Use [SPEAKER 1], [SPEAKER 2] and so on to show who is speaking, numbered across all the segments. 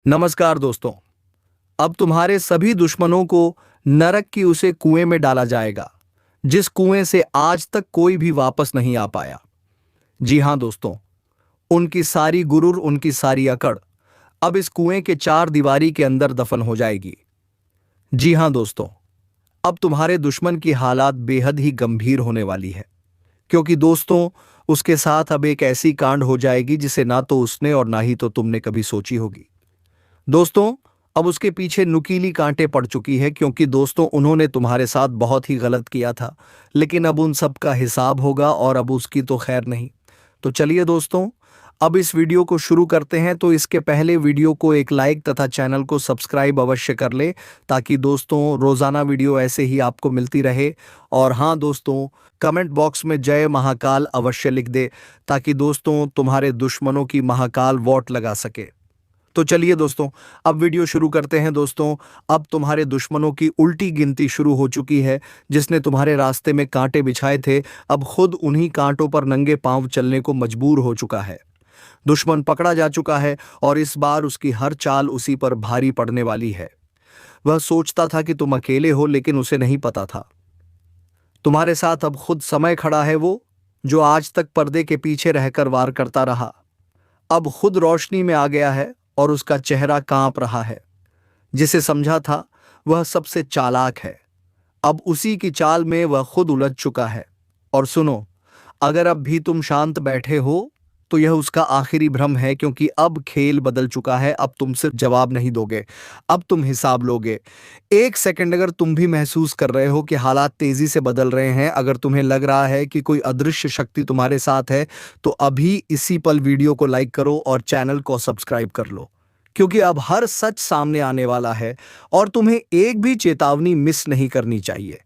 [SPEAKER 1] नमस्कार दोस्तों। अब तुम्हारे सभी दुश्मनों को नरक की उसे कुएं में डाला जाएगा जिस कुएं से आज तक कोई भी वापस नहीं आ पाया। जी हां दोस्तों, उनकी सारी गुरूर, उनकी सारी अकड़ अब इस कुएं के चार दीवारी के अंदर दफन हो जाएगी। जी हां दोस्तों, अब तुम्हारे दुश्मन की हालात बेहद ही गंभीर होने वाली है, क्योंकि दोस्तों उसके साथ अब एक ऐसी कांड हो जाएगी जिसे ना तो उसने और ना ही तो तुमने कभी सोची होगी। दोस्तों, अब उसके पीछे नुकीली कांटे पड़ चुकी है, क्योंकि दोस्तों उन्होंने तुम्हारे साथ बहुत ही गलत किया था, लेकिन अब उन सब का हिसाब होगा और अब उसकी तो खैर नहीं। तो चलिए दोस्तों, अब इस वीडियो को शुरू करते हैं। तो इसके पहले वीडियो को एक लाइक तथा चैनल को सब्सक्राइब अवश्य कर ले, ताकि दोस्तों रोजाना वीडियो ऐसे ही आपको मिलती रहे। और हाँ दोस्तों, कमेंट बॉक्स में जय महाकाल अवश्य लिख दे, ताकि दोस्तों तुम्हारे दुश्मनों की महाकाल वोट लगा सके। तो चलिए दोस्तों, अब वीडियो शुरू करते हैं। दोस्तों, अब तुम्हारे दुश्मनों की उल्टी गिनती शुरू हो चुकी है। जिसने तुम्हारे रास्ते में कांटे बिछाए थे, अब खुद उन्हीं कांटों पर नंगे पांव चलने को मजबूर हो चुका है। दुश्मन पकड़ा जा चुका है और इस बार उसकी हर चाल उसी पर भारी पड़ने वाली है। वह सोचता था कि तुम अकेले हो, लेकिन उसे नहीं पता था तुम्हारे साथ अब खुद समय खड़ा है। वो जो आज तक पर्दे के पीछे रहकर वार करता रहा, अब खुद रोशनी में आ गया है और उसका चेहरा कांप रहा है। जिसे समझा था वह सबसे चालाक है, अब उसी की चाल में वह खुद उलझ चुका है। और सुनो, अगर अब भी तुम शांत बैठे हो तो यह उसका आखिरी भ्रम है, क्योंकि अब खेल बदल चुका है। अब तुम सिर्फ जवाब नहीं दोगे, अब तुम हिसाब लोगे। एक सेकंड अगर तुम भी महसूस कर रहे हो कि हालात तेजी से बदल रहे हैं, अगर तुम्हें लग रहा है कि कोई अदृश्य शक्ति तुम्हारे साथ है, तो अभी इसी पल वीडियो को लाइक करो और चैनल को सब्सक्राइब कर लो, क्योंकि अब हर सच सामने आने वाला है और तुम्हें एक भी चेतावनी मिस नहीं करनी चाहिए।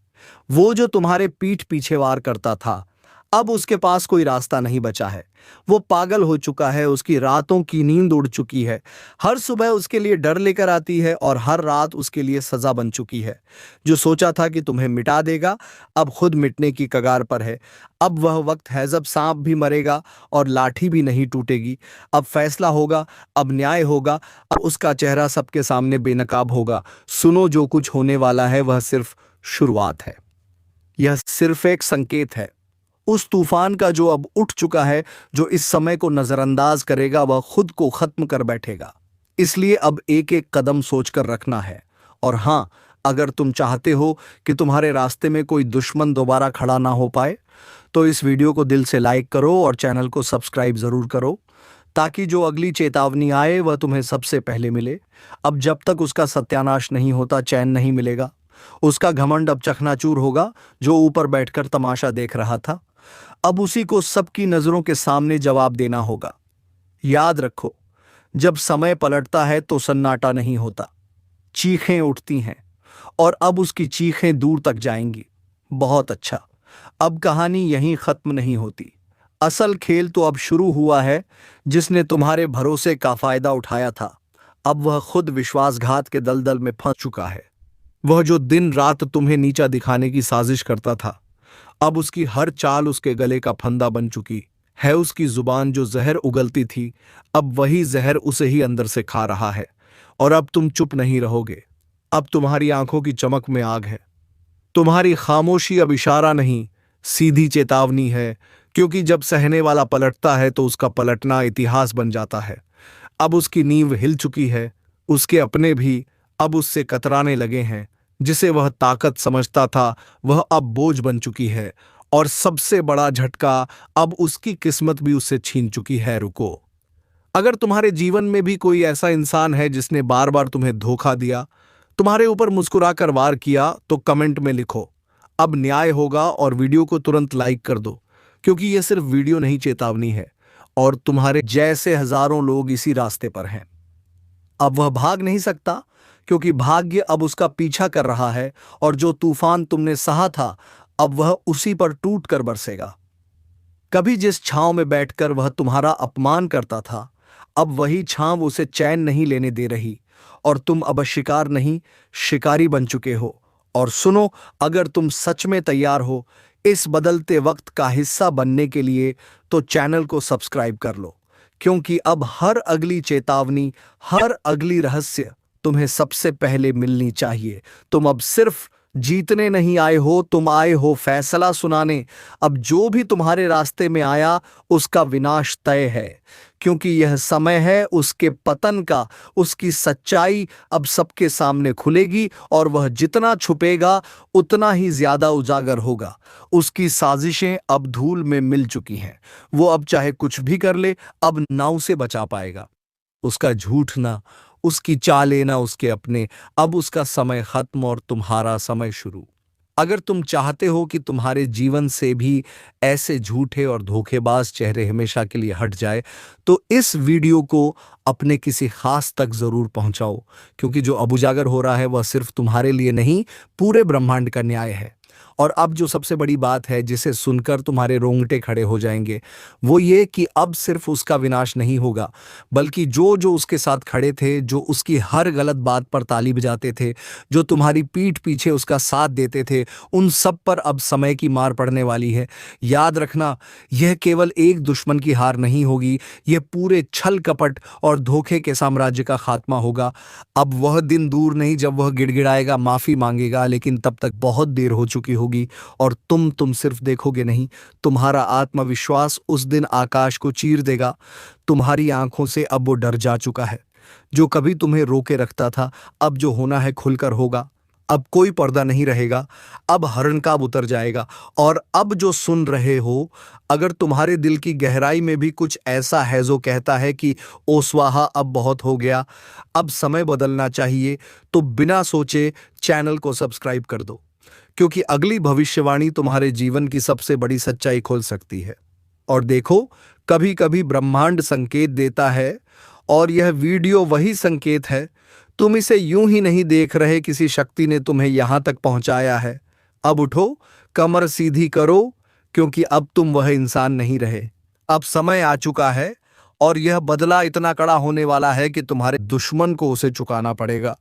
[SPEAKER 1] वो जो तुम्हारे पीठ पीछे वार करता था, अब उसके पास कोई रास्ता नहीं बचा है। वो पागल हो चुका है, उसकी रातों की नींद उड़ चुकी है। हर सुबह उसके लिए डर लेकर आती है और हर रात उसके लिए सजा बन चुकी है। जो सोचा था कि तुम्हें मिटा देगा, अब खुद मिटने की कगार पर है। अब वह वक्त है जब सांप भी मरेगा और लाठी भी नहीं टूटेगी। अब फैसला होगा, अब न्याय होगा, अब उसका चेहरा सबके सामने बेनकाब होगा। सुनो, जो कुछ होने वाला है वह सिर्फ शुरुआत है। यह सिर्फ एक संकेत है उस तूफान का जो अब उठ चुका है। जो इस समय को नजरअंदाज करेगा वह खुद को खत्म कर बैठेगा। इसलिए अब एक एक कदम सोचकर रखना है। और हां, अगर तुम चाहते हो कि तुम्हारे रास्ते में कोई दुश्मन दोबारा खड़ा ना हो पाए, तो इस वीडियो को दिल से लाइक करो और चैनल को सब्सक्राइब जरूर करो, ताकि जो अगली चेतावनी आए वह तुम्हें सबसे पहले मिले। अब जब तक उसका सत्यानाश नहीं होता, चैन नहीं मिलेगा। उसका घमंड अब चकनाचूर होगा। जो ऊपर बैठकर तमाशा देख रहा था, अब उसी को सबकी नजरों के सामने जवाब देना होगा। याद रखो, जब समय पलटता है तो सन्नाटा नहीं होता, चीखें उठती हैं, और अब उसकी चीखें दूर तक जाएंगी। बहुत अच्छा, अब कहानी यहीं खत्म नहीं होती। असल खेल तो अब शुरू हुआ है। जिसने तुम्हारे भरोसे का फायदा उठाया था, अब वह खुद विश्वासघात के दलदल में फंस चुका है। वह जो दिन रात तुम्हें नीचा दिखाने की साजिश करता था, अब उसकी हर चाल उसके गले का फंदा बन चुकी है। उसकी जुबान जो जहर उगलती थी, अब वही जहर उसे ही अंदर से खा रहा है। और अब तुम चुप नहीं रहोगे। अब तुम्हारी आंखों की चमक में आग है। तुम्हारी खामोशी अब इशारा नहीं, सीधी चेतावनी है। क्योंकि जब सहने वाला पलटता है तो उसका पलटना इतिहास बन जाता है। अब उसकी नींव हिल चुकी है। उसके अपने भी अब उससे कतराने लगे हैं। जिसे वह ताकत समझता था, वह अब बोझ बन चुकी है। और सबसे बड़ा झटका, अब उसकी किस्मत भी उससे छीन चुकी है। रुको, अगर तुम्हारे जीवन में भी कोई ऐसा इंसान है जिसने बार बार तुम्हें धोखा दिया, तुम्हारे ऊपर मुस्कुराकर वार किया, तो कमेंट में लिखो, अब न्याय होगा। और वीडियो को तुरंत लाइक कर दो, क्योंकि यह सिर्फ वीडियो नहीं, चेतावनी है। और तुम्हारे जैसे हजारों लोग इसी रास्ते पर हैं। अब वह भाग नहीं सकता, क्योंकि भाग्य अब उसका पीछा कर रहा है। और जो तूफान तुमने सहा था, अब वह उसी पर टूट कर बरसेगा। कभी जिस छांव में बैठकर वह तुम्हारा अपमान करता था, अब वही छांव उसे चैन नहीं लेने दे रही। और तुम अब शिकार नहीं, शिकारी बन चुके हो। और सुनो, अगर तुम सच में तैयार हो इस बदलते वक्त का हिस्सा बनने के लिए, तो चैनल को सब्सक्राइब कर लो, क्योंकि अब हर अगली चेतावनी, हर अगली रहस्य तुम्हें सबसे पहले मिलनी चाहिए। तुम अब सिर्फ जीतने नहीं आए हो, तुम आए हो फैसला सुनाने। अब जो भी तुम्हारे रास्ते में आया उसका विनाश तय है, क्योंकि यह समय है उसके पतन का। उसकी सच्चाई अब सबके सामने खुलेगी और वह जितना छुपेगा उतना ही ज्यादा उजागर होगा। उसकी साजिशें अब धूल में मिल चुकी हैं। वो अब चाहे कुछ भी कर ले, अब ना उसे बचा पाएगा। उसका झूठ ना, उसकी चालें ना उसके अपने। अब उसका समय खत्म और तुम्हारा समय शुरू। अगर तुम चाहते हो कि तुम्हारे जीवन से भी ऐसे झूठे और धोखेबाज चेहरे हमेशा के लिए हट जाए, तो इस वीडियो को अपने किसी खास तक जरूर पहुंचाओ, क्योंकि जो अब उजागर हो रहा है वह सिर्फ तुम्हारे लिए नहीं, पूरे ब्रह्मांड का न्याय है। और अब जो सबसे बड़ी बात है जिसे सुनकर तुम्हारे रोंगटे खड़े हो जाएंगे, वो ये कि अब सिर्फ उसका विनाश नहीं होगा, बल्कि जो जो उसके साथ खड़े थे, जो उसकी हर गलत बात पर ताली बजाते थे, जो तुम्हारी पीठ पीछे उसका साथ देते थे, उन सब पर अब समय की मार पड़ने वाली है। याद रखना, यह केवल एक दुश्मन की हार नहीं होगी, यह पूरे छल कपट और धोखे के साम्राज्य का खात्मा होगा। अब वह दिन दूर नहीं जब वह गिड़गिड़ाएगा, माफी मांगेगा, लेकिन तब तक बहुत देर हो चुकी होगी। और तुम सिर्फ देखोगे नहीं, तुम्हारा आत्मविश्वास उस दिन आकाश को चीर देगा। तुम्हारी आंखों से अब वो डर जा चुका है जो कभी तुम्हें रोके रखता था। अब जो होना है खुलकर होगा। अब कोई पर्दा नहीं रहेगा। अब हरणकाब उतर जाएगा। और अब जो सुन रहे हो, अगर तुम्हारे दिल की गहराई में भी कुछ ऐसा है जो कहता है कि ओ स्वाहा, अब बहुत हो गया, अब समय बदलना चाहिए, तो बिना सोचे चैनल को सब्सक्राइब कर दो, क्योंकि अगली भविष्यवाणी तुम्हारे जीवन की सबसे बड़ी सच्चाई खोल सकती है। और देखो, कभी कभी ब्रह्मांड संकेत देता है, और यह वीडियो वही संकेत है। तुम इसे यूं ही नहीं देख रहे, किसी शक्ति ने तुम्हें यहां तक पहुंचाया है। अब उठो, कमर सीधी करो, क्योंकि अब तुम वह इंसान नहीं रहे। अब समय आ चुका है, और यह बदला इतना कड़ा होने वाला है कि तुम्हारे दुश्मन को उसे चुकाना पड़ेगा।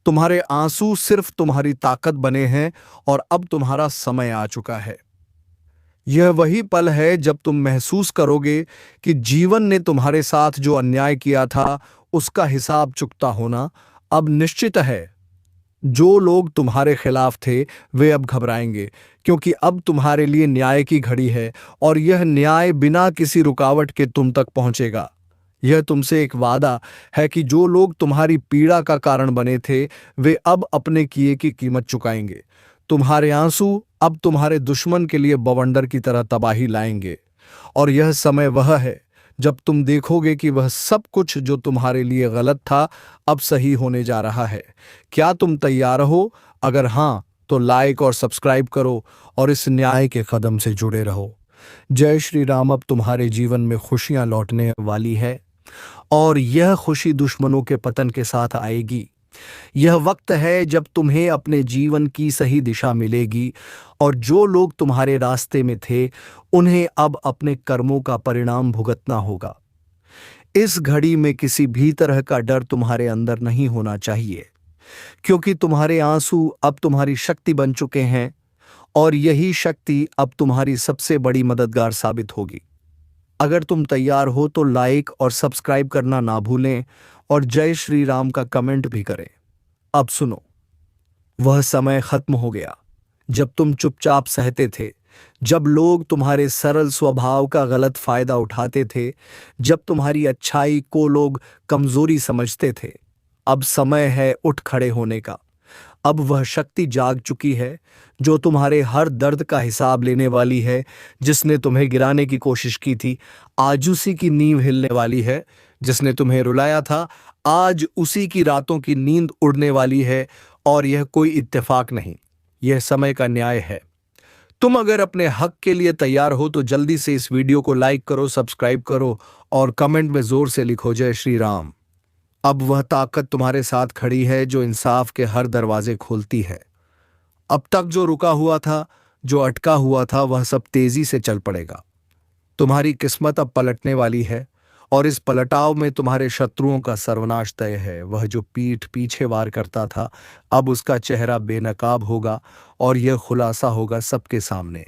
[SPEAKER 1] तुम्हारे आंसू सिर्फ तुम्हारी ताकत बने हैं, और अब तुम्हारा समय आ चुका है। यह वही पल है जब तुम महसूस करोगे कि जीवन ने तुम्हारे साथ जो अन्याय किया था उसका हिसाब चुकता होना अब निश्चित है। जो लोग तुम्हारे खिलाफ थे वे अब घबराएंगे, क्योंकि अब तुम्हारे लिए न्याय की घड़ी है, और यह न्याय बिना किसी रुकावट के तुम तक पहुंचेगा। यह तुमसे एक वादा है कि जो लोग तुम्हारी पीड़ा का कारण बने थे वे अब अपने किए की कीमत चुकाएंगे। तुम्हारे आंसू अब तुम्हारे दुश्मन के लिए बवंडर की तरह तबाही लाएंगे, और यह समय वह है जब तुम देखोगे कि वह सब कुछ जो तुम्हारे लिए गलत था अब सही होने जा रहा है। क्या तुम तैयार हो? अगर हां, तो लाइक और सब्सक्राइब करो और इस न्याय के कदम से जुड़े रहो। जय श्री राम। अब तुम्हारे जीवन में खुशियां लौटने वाली है, और यह खुशी दुश्मनों के पतन के साथ आएगी। यह वक्त है जब तुम्हें अपने जीवन की सही दिशा मिलेगी, और जो लोग तुम्हारे रास्ते में थे उन्हें अब अपने कर्मों का परिणाम भुगतना होगा। इस घड़ी में किसी भी तरह का डर तुम्हारे अंदर नहीं होना चाहिए, क्योंकि तुम्हारे आंसू अब तुम्हारी शक्ति बन चुके हैं, और यही शक्ति अब तुम्हारी सबसे बड़ी मददगार साबित होगी। अगर तुम तैयार हो तो लाइक और सब्सक्राइब करना ना भूलें, और जय श्री राम का कमेंट भी करें। अब सुनो, वह समय खत्म हो गया जब तुम चुपचाप सहते थे, जब लोग तुम्हारे सरल स्वभाव का गलत फायदा उठाते थे, जब तुम्हारी अच्छाई को लोग कमजोरी समझते थे। अब समय है उठ खड़े होने का। अब वह शक्ति जाग चुकी है जो तुम्हारे हर दर्द का हिसाब लेने वाली है। जिसने तुम्हें गिराने की कोशिश की थी, आज उसी की नींव हिलने वाली है। जिसने तुम्हें रुलाया था, आज उसी की रातों की नींद उड़ने वाली है। और यह कोई इत्तेफाक नहीं, यह समय का न्याय है। तुम अगर अपने हक के लिए तैयार हो तो जल्दी से इस वीडियो को लाइक करो, सब्सक्राइब करो, और कमेंट में जोर से लिखो जय श्री राम। अब वह ताकत तुम्हारे साथ खड़ी है जो इंसाफ के हर दरवाजे खोलती है। अब तक जो रुका हुआ था, जो अटका हुआ था, वह सब तेजी से चल पड़ेगा। तुम्हारी किस्मत अब पलटने वाली है, और इस पलटाव में तुम्हारे शत्रुओं का सर्वनाश तय है। वह जो पीठ पीछे वार करता था, अब उसका चेहरा बेनकाब होगा, और यह खुलासा होगा सबके सामने,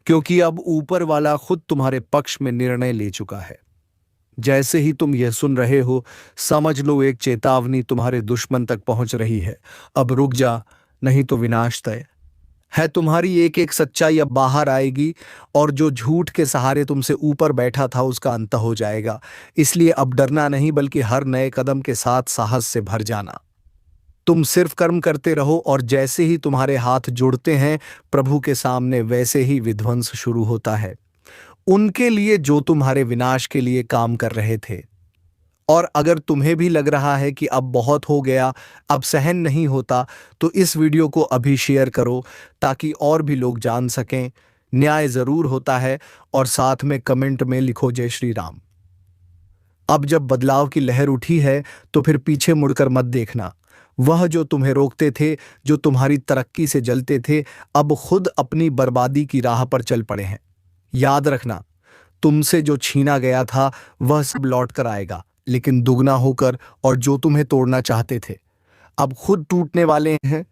[SPEAKER 1] क्योंकि अब ऊपर वाला खुद तुम्हारे पक्ष में निर्णय ले चुका है। जैसे ही तुम यह सुन रहे हो, समझ लो एक चेतावनी तुम्हारे दुश्मन तक पहुंच रही है। अब रुक जा, नहीं तो विनाश तय है। तुम्हारी एक एक सच्चाई अब बाहर आएगी और जो झूठ के सहारे तुमसे ऊपर बैठा था उसका अंत हो जाएगा। इसलिए अब डरना नहीं, बल्कि हर नए कदम के साथ साहस से भर जाना। तुम सिर्फ कर्म करते रहो और जैसे ही तुम्हारे हाथ जुड़ते हैं प्रभु के सामने, वैसे ही विध्वंस शुरू होता है उनके लिए जो तुम्हारे विनाश के लिए काम कर रहे थे। और अगर तुम्हें भी लग रहा है कि अब बहुत हो गया, अब सहन नहीं होता, तो इस वीडियो को अभी शेयर करो ताकि और भी लोग जान सकें न्याय जरूर होता है। और साथ में कमेंट में लिखो जय श्री राम। अब जब बदलाव की लहर उठी है तो फिर पीछे मुड़कर मत देखना। वह जो तुम्हें रोकते थे, जो तुम्हारी तरक्की से जलते थे, अब खुद अपनी बर्बादी की राह पर चल पड़े हैं। याद रखना, तुमसे जो छीना गया था वह सब लौट कर आएगा, लेकिन दुगना होकर। और जो तुम्हें तोड़ना चाहते थे अब खुद टूटने वाले हैं।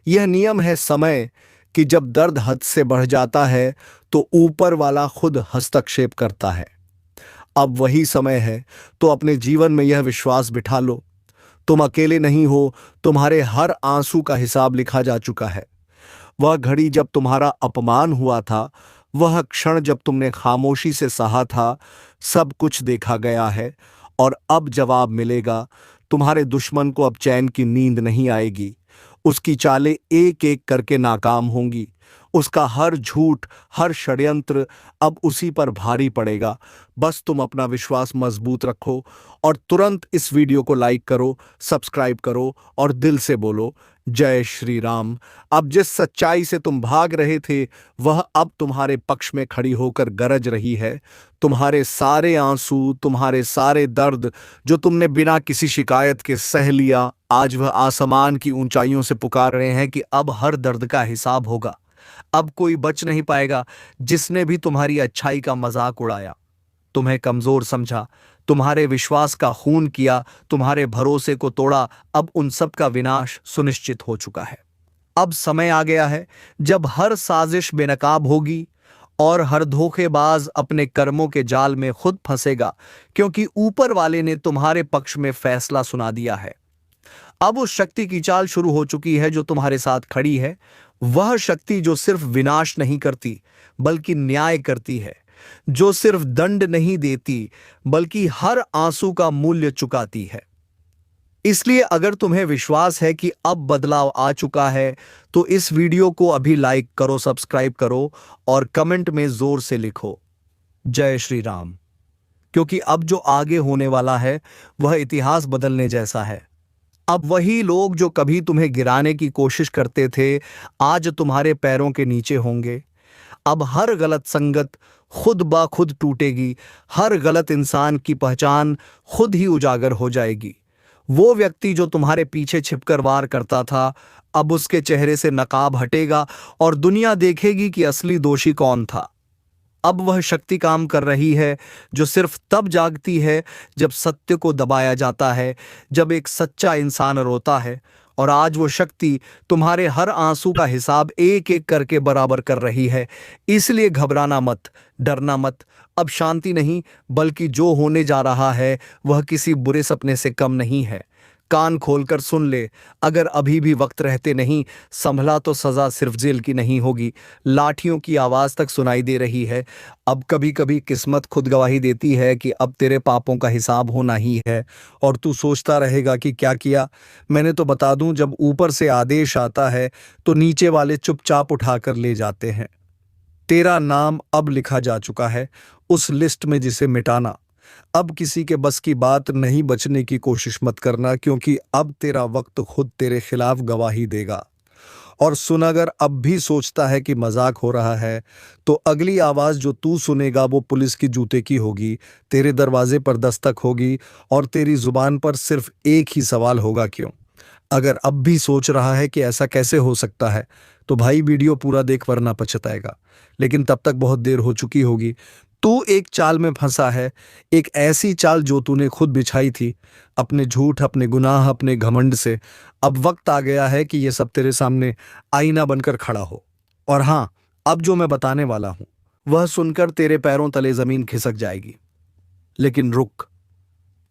[SPEAKER 1] यह नियम है समय कि जब दर्द हद से बढ़ जाता है तो ऊपर वाला खुद हस्तक्षेप करता है। अब वही समय है, तो अपने जीवन में यह विश्वास बिठा लो, तुम अकेले नहीं हो। तुम्हारे हर आंसू का हिसाब लिखा जा चुका है। वह घड़ी जब तुम्हारा अपमान हुआ था, वह क्षण जब तुमने खामोशी से सहा था, सब कुछ देखा गया है और अब जवाब मिलेगा। तुम्हारे दुश्मन को अब चैन की नींद नहीं आएगी। उसकी चालें एक एक करके नाकाम होंगी। उसका हर झूठ, हर षड्यंत्र अब उसी पर भारी पड़ेगा। बस तुम अपना विश्वास मजबूत रखो और तुरंत इस वीडियो को लाइक करो, सब्सक्राइब करो और दिल से बोलो जय श्री राम। अब जिस सच्चाई से तुम भाग रहे थे वह अब तुम्हारे पक्ष में खड़ी होकर गरज रही है। तुम्हारे सारे आंसू, तुम्हारे सारे दर्द जो तुमने बिना किसी शिकायत के सह लिया, आज वह आसमान की ऊंचाइयों से पुकार रहे हैं कि अब हर दर्द का हिसाब होगा। अब कोई बच नहीं पाएगा। जिसने भी तुम्हारी अच्छाई का मजाक उड़ाया, तुम्हें कमजोर समझा, तुम्हारे विश्वास का खून किया, तुम्हारे भरोसे को तोड़ा, अब उन सब का विनाश सुनिश्चित हो चुका है। अब समय आ गया है जब हर साजिश बेनकाब होगी और हर धोखेबाज अपने कर्मों के जाल में खुद फंसेगा, क्योंकि ऊपर वाले ने तुम्हारे पक्ष में फैसला सुना दिया है। अब उस शक्ति की चाल शुरू हो चुकी है जो तुम्हारे साथ खड़ी है। वह शक्ति जो सिर्फ विनाश नहीं करती बल्कि न्याय करती है, जो सिर्फ दंड नहीं देती बल्कि हर आंसू का मूल्य चुकाती है। इसलिए अगर तुम्हें विश्वास है कि अब बदलाव आ चुका है तो इस वीडियो को अभी लाइक करो, सब्सक्राइब करो और कमेंट में जोर से लिखो जय श्री राम। क्योंकि अब जो आगे होने वाला है वह इतिहास बदलने जैसा है। अब वही लोग जो कभी तुम्हें गिराने की कोशिश करते थे, आज तुम्हारे पैरों के नीचे होंगे। अब हर गलत संगत खुद ब खुद टूटेगी। हर गलत इंसान की पहचान खुद ही उजागर हो जाएगी। वो व्यक्ति जो तुम्हारे पीछे छिपकर वार करता था, अब उसके चेहरे से नकाब हटेगा और दुनिया देखेगी कि असली दोषी कौन था। अब वह शक्ति काम कर रही है जो सिर्फ तब जागती है जब सत्य को दबाया जाता है, जब एक सच्चा इंसान रोता है। और आज वो शक्ति तुम्हारे हर आंसू का हिसाब एक एक करके बराबर कर रही है। इसलिए घबराना मत, डरना मत। अब शांति नहीं, बल्कि जो होने जा रहा है वह किसी बुरे सपने से कम नहीं है। कान खोलकर सुन ले, अगर अभी भी वक्त रहते नहीं संभला तो सजा सिर्फ जेल की नहीं होगी, लाठियों की आवाज तक सुनाई दे रही है। अब कभी कभी किस्मत खुद गवाही देती है कि अब तेरे पापों का हिसाब होना ही है और तू सोचता रहेगा कि क्या किया। मैंने तो बता दूं, जब ऊपर से आदेश आता है तो नीचे वाले चुपचाप उठाकर ले जाते हैं। तेरा नाम अब लिखा जा चुका है उस लिस्ट में जिसे मिटाना। अब किसी के बस की बात नहीं, बचने की कोशिश मत करना, क्योंकि अब तेरा वक्त खुद तेरे खिलाफ गवाही देगा। और सुन, अगर अब भी सोचता है कि मजाक हो रहा है तो अगली आवाज जो तू सुनेगा वो पुलिस की जूते की होगी। तेरे दरवाजे पर दस्तक होगी और तेरी जुबान पर सिर्फ एक ही सवाल होगा, क्यों। अगर अब भी सोच रहा है कि ऐसा कैसे हो सकता है तो भाई वीडियो पूरा देख, वरना पछताएगा। लेकिन तब तक बहुत देर हो चुकी होगी। तू एक चाल में फंसा है, एक ऐसी चाल जो तूने खुद बिछाई थी, अपने झूठ, अपने गुनाह, अपने घमंड से। अब वक्त आ गया है कि ये सब तेरे सामने आईना बनकर खड़ा हो। और हाँ, अब जो मैं बताने वाला हूं वह सुनकर तेरे पैरों तले जमीन खिसक जाएगी। लेकिन रुक,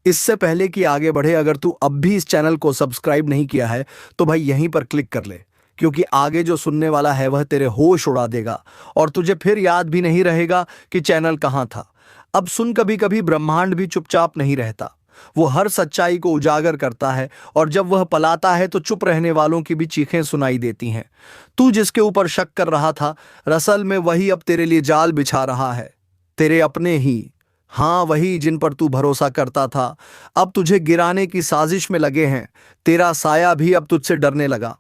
[SPEAKER 1] इससे पहले कि आगे बढ़े, अगर तू अब भी इस चैनल को सब्सक्राइब नहीं किया है तो भाई यहीं पर क्लिक कर ले, क्योंकि आगे जो सुनने वाला है वह तेरे होश उड़ा देगा और तुझे फिर याद भी नहीं रहेगा कि चैनल कहाँ था। अब सुन, कभी कभी ब्रह्मांड भी चुपचाप नहीं रहता, वो हर सच्चाई को उजागर करता है और जब वह पलाता है तो चुप रहने वालों की भी चीखें सुनाई देती हैं। तू जिसके ऊपर शक कर रहा था, असल में वही अब तेरे लिए जाल बिछा रहा है। तेरे अपने ही, हाँ वही जिन पर तू भरोसा करता था, अब तुझे गिराने की साजिश में लगे हैं। तेरा साया भी अब तुझसे डरने लगा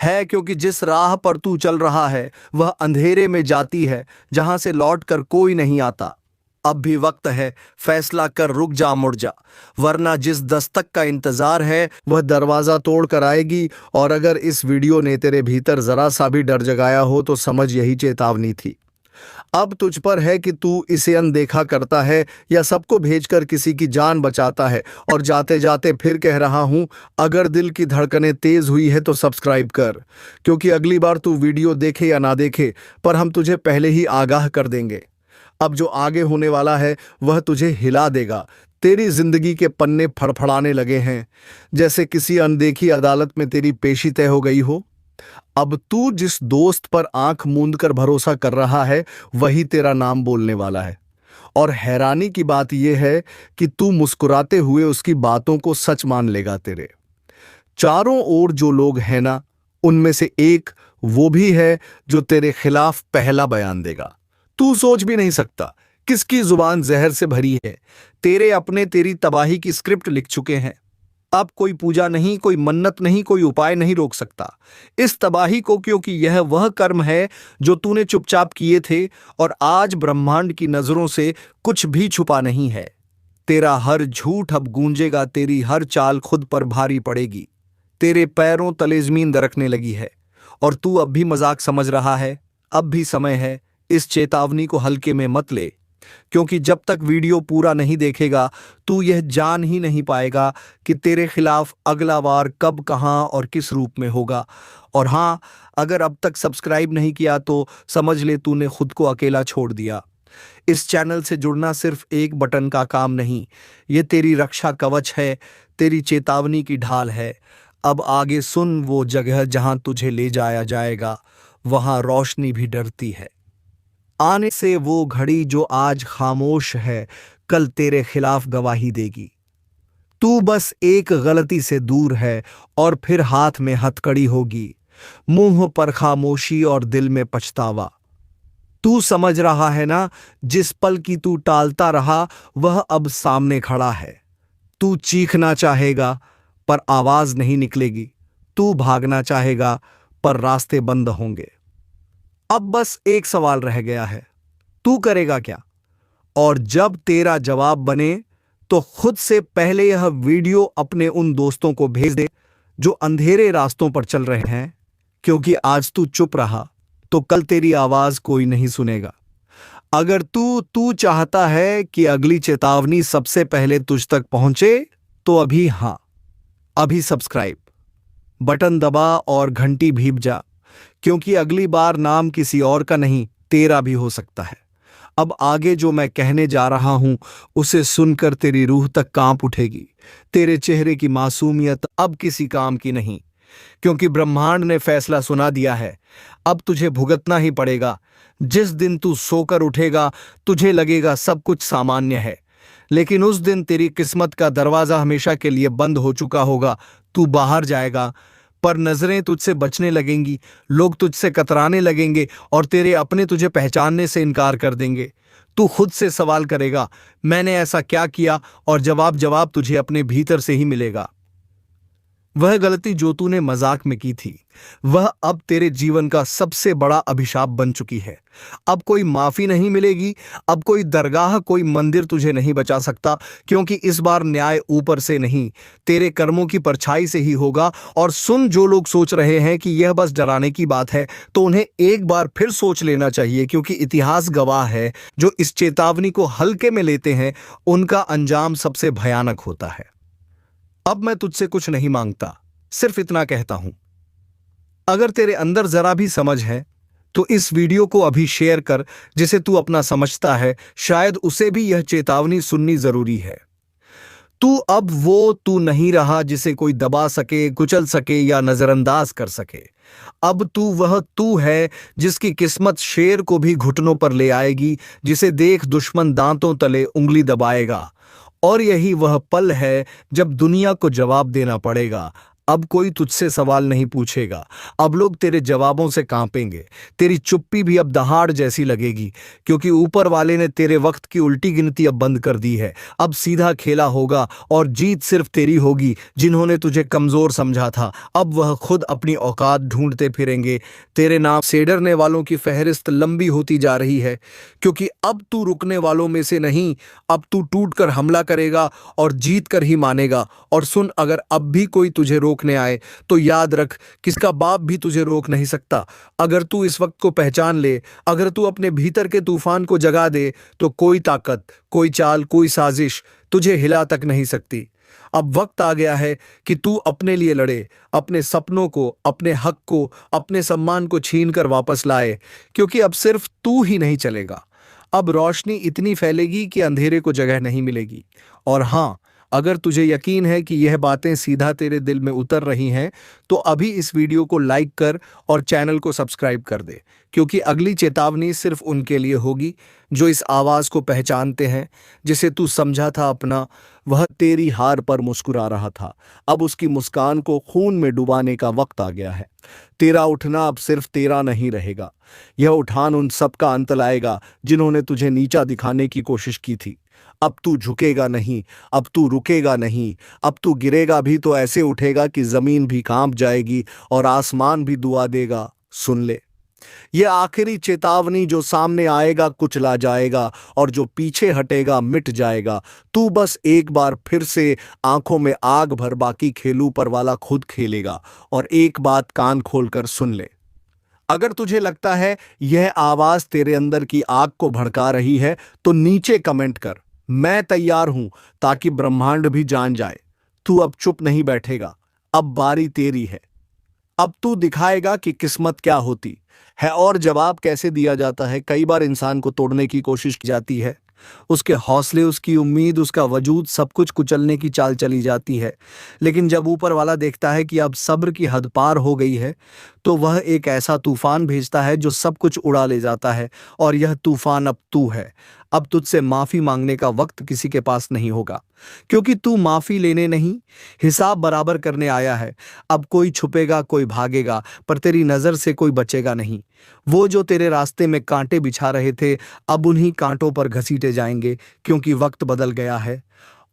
[SPEAKER 1] है, क्योंकि जिस राह पर तू चल रहा है वह अंधेरे में जाती है जहां से लौट कर कोई नहीं आता। अब भी वक्त है, फैसला कर, रुक जा, मुड़ जा, वरना जिस दस्तक का इंतजार है वह दरवाजा तोड़ कर आएगी। और अगर इस वीडियो ने तेरे भीतर जरा सा भी डर जगाया हो तो समझ यही चेतावनी थी। अब तुझ पर है कि तू इसे अनदेखा करता है या सबको भेजकर किसी की जान बचाता है। और जाते जाते फिर कह रहा हूं, अगर दिल की धड़कनें तेज हुई है तो सब्सक्राइब कर, क्योंकि अगली बार तू वीडियो देखे या ना देखे पर हम तुझे पहले ही आगाह कर देंगे। अब जो आगे होने वाला है वह तुझे हिला देगा। तेरी जिंदगी के पन्ने फड़फड़ाने लगे हैं, जैसे किसी अनदेखी अदालत में तेरी पेशी तय हो गई हो। अब तू जिस दोस्त पर आंख मूंद कर भरोसा कर रहा है वही तेरा नाम बोलने वाला है। और हैरानी की बात यह है कि तू मुस्कुराते हुए उसकी बातों को सच मान लेगा। तेरे चारों ओर जो लोग हैं ना, उनमें से एक वो भी है जो तेरे खिलाफ पहला बयान देगा। तू सोच भी नहीं सकता किसकी जुबान जहर से भरी है। तेरे अपने तेरी तबाही की स्क्रिप्ट लिख चुके हैं। अब कोई पूजा नहीं, कोई मन्नत नहीं, कोई उपाय नहीं रोक सकता इस तबाही को, क्योंकि यह वह कर्म है जो तूने चुपचाप किए थे। और आज ब्रह्मांड की नजरों से कुछ भी छुपा नहीं है। तेरा हर झूठ अब गूंजेगा, तेरी हर चाल खुद पर भारी पड़ेगी। तेरे पैरों तले जमीन दरकने लगी है और तू अब भी मजाक समझ रहा है। अब भी समय है, इस चेतावनी को हल्के में मत ले, क्योंकि जब तक वीडियो पूरा नहीं देखेगा तू यह जान ही नहीं पाएगा कि तेरे खिलाफ अगला वार कब, कहां और किस रूप में होगा। और हां, अगर अब तक सब्सक्राइब नहीं किया तो समझ ले तूने खुद को अकेला छोड़ दिया। इस चैनल से जुड़ना सिर्फ एक बटन का काम नहीं, ये तेरी रक्षा कवच है, तेरी चेतावनी की ढाल है। अब आगे सुन, वो जगह जहां तुझे ले जाया जाएगा वहां रोशनी भी डरती है। आने से वो घड़ी जो आज खामोश है कल तेरे खिलाफ गवाही देगी। तू बस एक गलती से दूर है और फिर हाथ में हथकड़ी होगी, मुंह पर खामोशी और दिल में पछतावा। तू समझ रहा है ना, जिस पल की तू टालता रहा वह अब सामने खड़ा है। तू चीखना चाहेगा पर आवाज नहीं निकलेगी, तू भागना चाहेगा पर रास्ते बंद होंगे। अब बस एक सवाल रह गया है, तू करेगा क्या? और जब तेरा जवाब बने तो खुद से पहले यह वीडियो अपने उन दोस्तों को भेज दे जो अंधेरे रास्तों पर चल रहे हैं, क्योंकि आज तू चुप रहा तो कल तेरी आवाज कोई नहीं सुनेगा। अगर तू चाहता है कि अगली चेतावनी सबसे पहले तुझ तक पहुंचे तो अभी, हां, अभी सब्सक्राइब बटन दबा और घंटी भीप जा, क्योंकि अगली बार नाम किसी और का नहीं, तेरा भी हो सकता है। अब आगे जो मैं कहने जा रहा हूं उसे सुनकर तेरी रूह तक कांप उठेगी। तेरे चेहरे की मासूमियत अब किसी काम की नहीं, क्योंकि ब्रह्मांड ने फैसला सुना दिया है। अब तुझे भुगतना ही पड़ेगा। जिस दिन तू सोकर उठेगा तुझे लगेगा सब कुछ सामान्य है, लेकिन उस दिन तेरी किस्मत का दरवाजा हमेशा के लिए बंद हो चुका होगा। तू बाहर जाएगा पर नजरें तुझसे बचने लगेंगी, लोग तुझसे कतराने लगेंगे और तेरे अपने तुझे पहचानने से इनकार कर देंगे। तू खुद से सवाल करेगा, मैंने ऐसा क्या किया? और जवाब तुझे अपने भीतर से ही मिलेगा। वह गलती जो तूने मजाक में की थी वह अब तेरे जीवन का सबसे बड़ा अभिशाप बन चुकी है। अब कोई माफी नहीं मिलेगी, अब कोई दरगाह, कोई मंदिर तुझे नहीं बचा सकता, क्योंकि इस बार न्याय ऊपर से नहीं, तेरे कर्मों की परछाई से ही होगा। और सुन, जो लोग सोच रहे हैं कि यह बस डराने की बात है तो उन्हें एक बार फिर सोच लेना चाहिए, क्योंकि इतिहास गवाह है जो इस चेतावनी को हल्के में लेते हैं उनका अंजाम सबसे भयानक होता है। अब मैं तुझसे कुछ नहीं मांगता, सिर्फ इतना कहता हूं, अगर तेरे अंदर जरा भी समझ है तो इस वीडियो को अभी शेयर कर। जिसे तू अपना समझता है शायद उसे भी यह चेतावनी सुननी जरूरी है। तू अब वो तू नहीं रहा जिसे कोई दबा सके, कुचल सके या नजरअंदाज कर सके। अब तू वह तू है जिसकी किस्मत शेर को भी घुटनों पर ले आएगी, जिसे देख दुश्मन दांतों तले उंगली दबाएगा। और यही वह पल है जब दुनिया को जवाब देना पड़ेगा। अब कोई तुझसे सवाल नहीं पूछेगा, अब लोग तेरे जवाबों से कांपेंगे। तेरी चुप्पी भी अब दहाड़ जैसी लगेगी, क्योंकि ऊपर वाले ने तेरे वक्त की उल्टी गिनती अब बंद कर दी है। अब सीधा खेला होगा और जीत सिर्फ तेरी होगी। जिन्होंने तुझे कमजोर समझा था, अब वह खुद अपनी औकात ढूंढते फिरेंगे। तेरे नाम से डरने वालों की फहरिस्त लंबी होती जा रही है, क्योंकि अब तू रुकने वालों में से नहीं, अब तू टूट कर हमला करेगा और जीत कर ही मानेगा। और सुन, अगर अब भी कोई तुझे रोकने आए तो याद रख, किसका बाप भी तुझे रोक नहीं सकता। अगर तू इस वक्त को पहचान ले, अगर तू अपने भीतर के तूफान को जगा दे, तो कोई ताकत, कोई चाल, कोई साजिश तुझे हिला तक नहीं सकती। अब वक्त आ गया है कि तू अपने लिए लड़े, अपने सपनों को, अपने हक को, अपने सम्मान को छीन कर वापस लाए, क्योंकि अब सिर्फ तू ही नहीं चलेगा। अब रोशनी इतनी फैलेगी कि अंधेरे को जगह नहीं मिलेगी। और हाँ, अगर तुझे यकीन है कि यह बातें सीधा तेरे दिल में उतर रही हैं, तो अभी इस वीडियो को लाइक कर और चैनल को सब्सक्राइब कर दे, क्योंकि अगली चेतावनी सिर्फ उनके लिए होगी जो इस आवाज को पहचानते हैं। जिसे तू समझा था अपना, वह तेरी हार पर मुस्कुरा रहा था। अब उसकी मुस्कान को खून में डुबाने का वक्त आ गया है। तेरा उठना अब सिर्फ तेरा नहीं रहेगा। यह उठान उन सब का अंत लाएगा जिन्होंने तुझे नीचा दिखाने की कोशिश की थी। अब तू झुकेगा नहीं, अब तू रुकेगा नहीं, अब तू गिरेगा भी तो ऐसे उठेगा कि जमीन भी कांप जाएगी और आसमान भी दुआ देगा। सुन ले, यह आखिरी चेतावनी, जो सामने आएगा कुचला जाएगा और जो पीछे हटेगा मिट जाएगा। तू बस एक बार फिर से आंखों में आग भर, बाकी खेल ऊपर वाला खुद खेलेगा। और एक बात कान खोलकर सुन ले, अगर तुझे लगता है यह आवाज तेरे अंदर की आग को भड़का रही है, तो नीचे कमेंट कर, मैं तैयार हूं, ताकि ब्रह्मांड भी जान जाए। तू अब चुप नहीं बैठेगा, अब बारी तेरी है। अब तू दिखाएगा कि किस्मत क्या होती है और जवाब कैसे दिया जाता है। कई बार इंसान को तोड़ने की कोशिश की जाती है, उसके हौसले, उसकी उम्मीद, उसका वजूद, सब कुछ कुचलने की चाल चली जाती है। लेकिन जब ऊपर वाला देखता है कि अब सब्र की हद पार हो गई है, तो वह एक ऐसा तूफान भेजता है जो सब कुछ उड़ा ले जाता है। और यह तूफान अब तू है। अब तुझसे माफी मांगने का वक्त किसी के पास नहीं होगा, क्योंकि तू माफी लेने नहीं, हिसाब बराबर करने आया है। अब कोई छुपेगा, कोई भागेगा, पर तेरी नजर से कोई बचेगा नहीं। वो जो तेरे रास्ते में कांटे बिछा रहे थे, अब उन्हीं कांटों पर घसीटे जाएंगे, क्योंकि वक्त बदल गया है।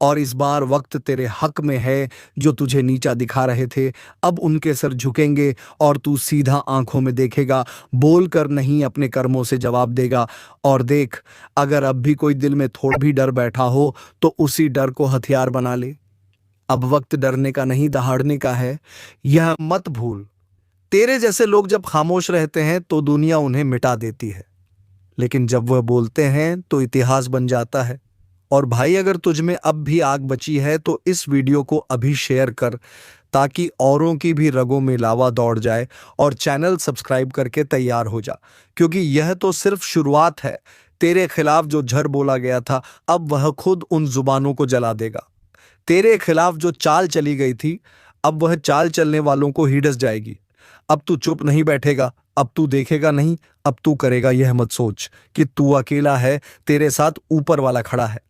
[SPEAKER 1] और इस बार वक्त तेरे हक में है। जो तुझे नीचा दिखा रहे थे, अब उनके सर झुकेंगे और तू सीधा आंखों में देखेगा, बोल कर नहीं, अपने कर्मों से जवाब देगा। और देख, अगर अब भी कोई दिल में थोड़ा भी डर बैठा हो, तो उसी डर को हथियार बना ले। अब वक्त डरने का नहीं, दहाड़ने का है। यह मत भूल, तेरे जैसे लोग जब खामोश रहते हैं तो दुनिया उन्हें मिटा देती है, लेकिन जब वह बोलते हैं तो इतिहास बन जाता है। और भाई, अगर तुझ में अब भी आग बची है तो इस वीडियो को अभी शेयर कर, ताकि औरों की भी रगों में लावा दौड़ जाए। और चैनल सब्सक्राइब करके तैयार हो जा, क्योंकि यह तो सिर्फ शुरुआत है। तेरे खिलाफ जो झर बोला गया था, अब वह खुद उन जुबानों को जला देगा। तेरे खिलाफ जो चाल चली गई थी, अब वह चाल चलने वालों को ही डस जाएगी। अब तू चुप नहीं बैठेगा, अब तू देखेगा नहीं, अब तू करेगा। यह मत सोच कि तू अकेला है, तेरे साथ ऊपर वाला खड़ा है।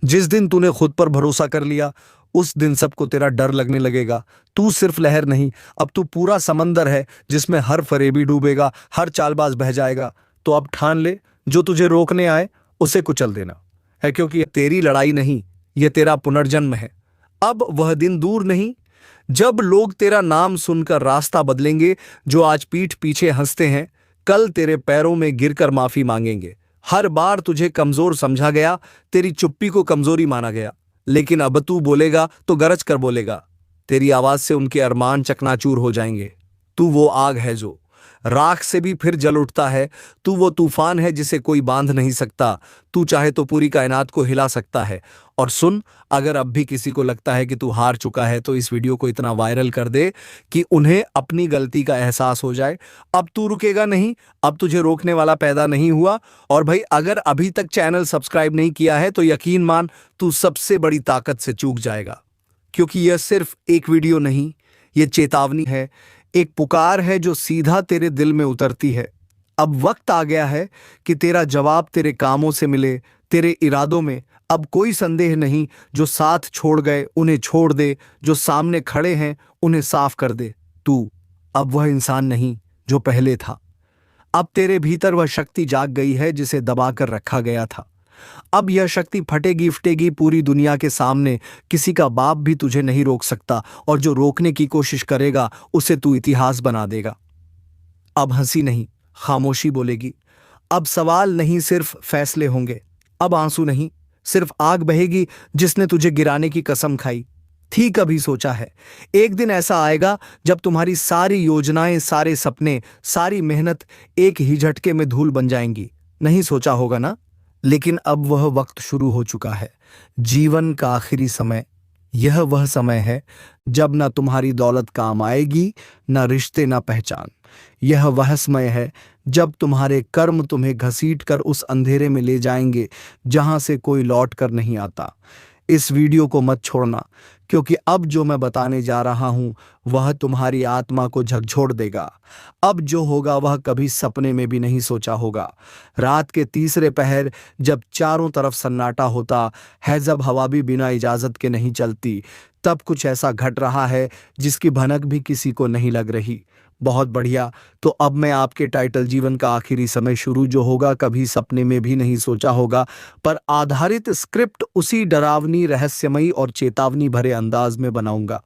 [SPEAKER 1] जिस दिन तूने खुद पर भरोसा कर लिया, उस दिन सबको तेरा डर लगने लगेगा। तू सिर्फ लहर नहीं, अब तू पूरा समंदर है, जिसमें हर फरेबी डूबेगा, हर चालबाज बह जाएगा। तो अब ठान ले, जो तुझे रोकने आए उसे कुचल देना है, क्योंकि तेरी लड़ाई नहीं, यह तेरा पुनर्जन्म है। अब वह दिन दूर नहीं जब लोग तेरा नाम सुनकर रास्ता बदलेंगे। जो आज पीठ पीछे हंसते हैं, कल तेरे पैरों में गिरकर माफी मांगेंगे। हर बार तुझे कमजोर समझा गया, तेरी चुप्पी को कमजोरी माना गया, लेकिन अब तू बोलेगा तो गरज कर बोलेगा। तेरी आवाज से उनके अरमान चकनाचूर हो जाएंगे। तू वो आग है जो राख से भी फिर जल उठता है। तू वो तूफान है जिसे कोई बांध नहीं सकता। तू चाहे तो पूरी कायनात को हिला सकता है। और सुन, अगर अब भी किसी को लगता है कि तू हार चुका है तो इस वीडियो को इतना वायरल कर दे कि उन्हें अपनी गलती का एहसास हो जाए। अब तू रुकेगा नहीं, अब तुझे रोकने वाला पैदा नहीं हुआ। और भाई, अगर अभी तक चैनल सब्सक्राइब नहीं किया है तो यकीन मान, तू सबसे बड़ी ताकत से चूक जाएगा। क्योंकि यह सिर्फ एक वीडियो नहीं, ये चेतावनी है, एक पुकार है जो सीधा तेरे दिल में उतरती है। अब वक्त आ गया है कि तेरा जवाब तेरे कामों से मिले, तेरे इरादों में। अब कोई संदेह नहीं, जो साथ छोड़ गए उन्हें छोड़ दे, जो सामने खड़े हैं उन्हें साफ कर दे। तू अब वह इंसान नहीं जो पहले था। अब तेरे भीतर वह शक्ति जाग गई है जिसे दबाकर रखा गया था। अब यह शक्ति फटेगी फटेगी पूरी दुनिया के सामने। किसी का बाप भी तुझे नहीं रोक सकता, और जो रोकने की कोशिश करेगा उसे तू इतिहास बना देगा। अब हंसी नहीं, खामोशी बोलेगी। अब सवाल नहीं, सिर्फ फैसले होंगे। अब आंसू नहीं, सिर्फ आग बहेगी जिसने तुझे गिराने की कसम खाई थी। कभी सोचा है एक दिन ऐसा आएगा जब तुम्हारी सारी योजनाएं, सारे सपने, सारी मेहनत एक ही झटके में धूल बन जाएंगी? नहीं सोचा होगा ना? लेकिन अब वह वक्त शुरू हो चुका है। जीवन का आखिरी समय। यह वह समय है जब ना तुम्हारी दौलत काम आएगी, ना रिश्ते, ना पहचान। यह वह समय है जब तुम्हारे कर्म तुम्हें घसीटकर उस अंधेरे में ले जाएंगे जहां से कोई लौट कर नहीं आता। इस वीडियो को मत छोड़ना, क्योंकि अब जो मैं बताने जा रहा हूं वह तुम्हारी आत्मा को झकझोर देगा। अब जो होगा वह कभी सपने में भी नहीं सोचा होगा। रात के तीसरे पहर जब चारों तरफ सन्नाटा होता है, जब हवा भी बिना इजाजत के नहीं चलती, तब कुछ ऐसा घट रहा है जिसकी भनक भी किसी को नहीं लग रही। बहुत बढ़िया। तो अब मैं आपके टाइटल जीवन का आखिरी समय शुरू जो होगा कभी सपने में भी नहीं सोचा होगा पर आधारित स्क्रिप्ट उसी डरावनी, रहस्यमयी और चेतावनी भरे अंदाज में बनाऊंगा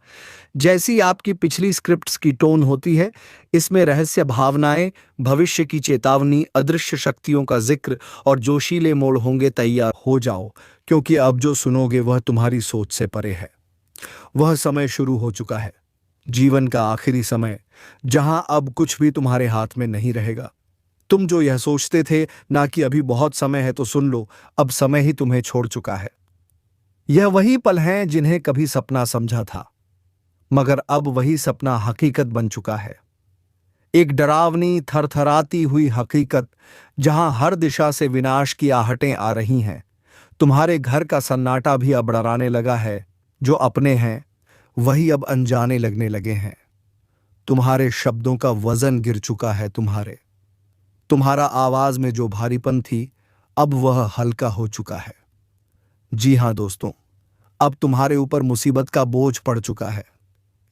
[SPEAKER 1] जैसी आपकी पिछली स्क्रिप्ट्स की टोन होती है। इसमें रहस्य, भावनाएं, भविष्य की चेतावनी, अदृश्य शक्तियों का जिक्र और जोशीले मोड़ होंगे। तैयार हो जाओ, क्योंकि अब जो सुनोगे वह तुम्हारी सोच से परे है। वह समय शुरू हो चुका है, जीवन का आखिरी समय, जहां अब कुछ भी तुम्हारे हाथ में नहीं रहेगा। तुम जो यह सोचते थे ना कि अभी बहुत समय है, तो सुन लो, अब समय ही तुम्हें छोड़ चुका है। यह वही पल हैं जिन्हें कभी सपना समझा था, मगर अब वही सपना हकीकत बन चुका है। एक डरावनी, थरथराती हुई हकीकत, जहां हर दिशा से विनाश की आहटें आ रही हैं। तुम्हारे घर का सन्नाटा भी अब डराने लगा है। जो अपने हैं वही अब अनजाने लगने लगे हैं। तुम्हारे शब्दों का वजन गिर चुका है। तुम्हारा आवाज में जो भारीपन थी, अब वह हल्का हो चुका है। जी हां दोस्तों, अब तुम्हारे ऊपर मुसीबत का बोझ पड़ चुका है।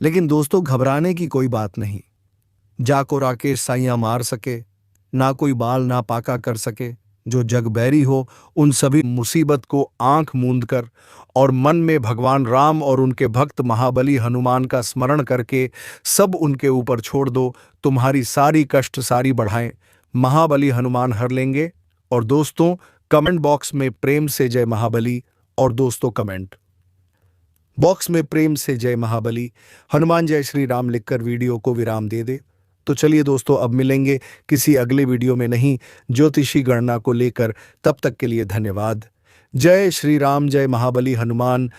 [SPEAKER 1] लेकिन दोस्तों, घबराने की कोई बात नहीं। जाको राकेश साइयां मार सके, ना कोई बाल ना पाका कर सके। जो जग बैरी हो, उन सभी मुसीबत को आंख मूंद कर और मन में भगवान राम और उनके भक्त महाबली हनुमान का स्मरण करके सब उनके ऊपर छोड़ दो। तुम्हारी सारी कष्ट, सारी बढ़ाएं महाबली हनुमान हर लेंगे। और दोस्तों, कमेंट बॉक्स में प्रेम से जय महाबली, और दोस्तों कमेंट बॉक्स में प्रेम से जय महाबली, हनुमान जय श्री राम लिखकर वीडियो को विराम दे दे। तो चलिए दोस्तों, अब मिलेंगे किसी अगले वीडियो में नहीं ज्योतिषी गणना को लेकर। तब तक के लिए धन्यवाद। जय श्री राम, जय महाबली हनुमान।